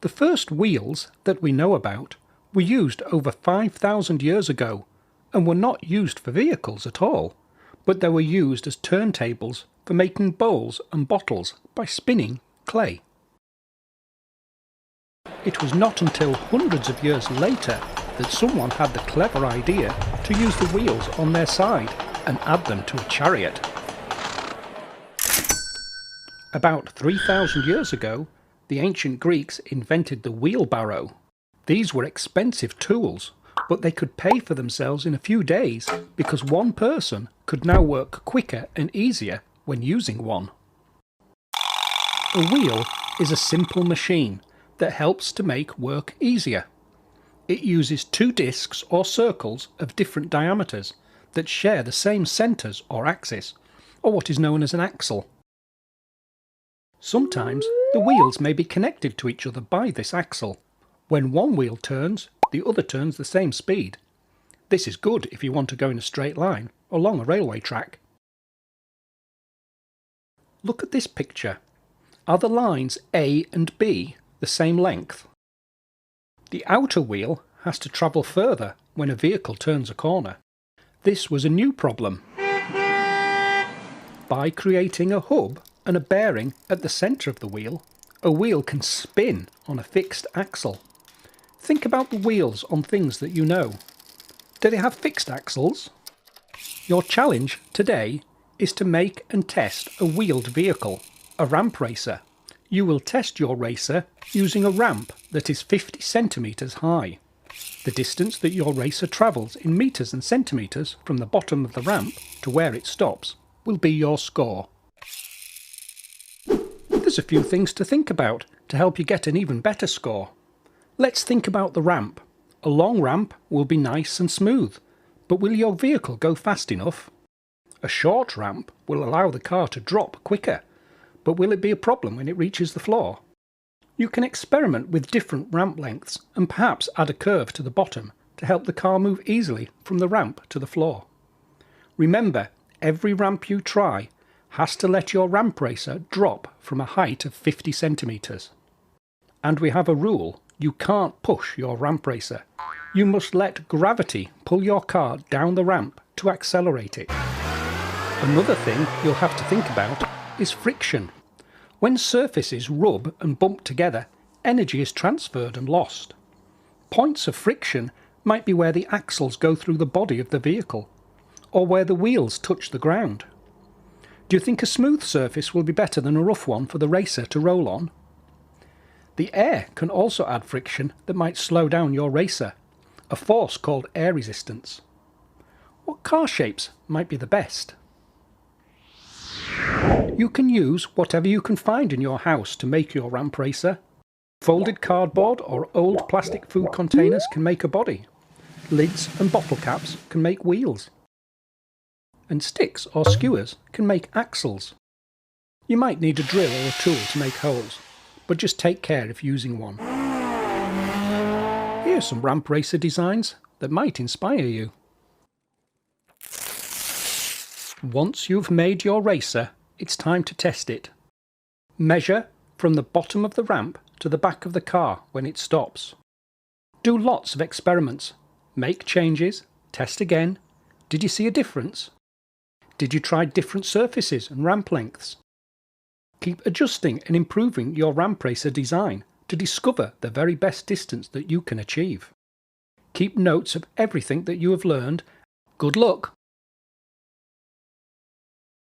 The first wheels that we know about were used over 5,000 years ago and were not used for vehicles at all, but they were used as turntables for making bowls and bottles by spinning clay. It was not until hundreds of years later that someone had the clever idea to use the wheels on their side and add them to a chariot. About 3,000 years ago, the ancient Greeks invented the wheelbarrow. These were expensive tools, but they could pay for themselves in a few days because one person could now work quicker and easier when using one. A wheel is a simple machine that helps to make work easier. It uses two discs or circles of different diameters that share the same centres or axis, or what is known as an axle. Sometimes the wheels may be connected to each other by this axle. When one wheel turns, the other turns the same speed. This is good if you want to go in a straight line along a railway track. Look at this picture. Are the lines A and B the same length? The outer wheel has to travel further when a vehicle turns a corner. This was a new problem. By creating a hub and a bearing at the centre of the wheel, a wheel can spin on a fixed axle. Think about the wheels on things that you know. Do they have fixed axles? Your challenge today is to make and test a wheeled vehicle, a ramp racer. You will test your racer using a ramp that is 50 centimetres high. The distance that your racer travels in metres and centimetres from the bottom of the ramp to where it stops will be your score. There's a few things to think about to help you get an even better score. Let's think about the ramp. A long ramp will be nice and smooth, but will your vehicle go fast enough? A short ramp will allow the car to drop quicker, but will it be a problem when it reaches the floor? You can experiment with different ramp lengths and perhaps add a curve to the bottom to help the car move easily from the ramp to the floor. Remember, every ramp you try has to let your ramp racer drop from a height of 50 centimetres. And we have a rule: you can't push your ramp racer. You must let gravity pull your car down the ramp to accelerate it. Another thing you'll have to think about is friction. When surfaces rub and bump together, energy is transferred and lost. Points of friction might be where the axles go through the body of the vehicle, or where the wheels touch the ground. Do you think a smooth surface will be better than a rough one for the racer to roll on? The air can also add friction that might slow down your racer, a force called air resistance. What car shapes might be the best? You can use whatever you can find in your house to make your ramp racer. Folded cardboard or old plastic food containers can make a body. Lids and bottle caps can make wheels. And sticks or skewers can make axles. You might need a drill or a tool to make holes, but just take care if using one. Here are some ramp racer designs that might inspire you. Once you've made your racer, it's time to test it. Measure from the bottom of the ramp to the back of the car when it stops. Do lots of experiments. Make changes, test again. Did you see a difference? Did you try different surfaces and ramp lengths? Keep adjusting and improving your ramp racer design to discover the very best distance that you can achieve. Keep notes of everything that you have learned. Good luck!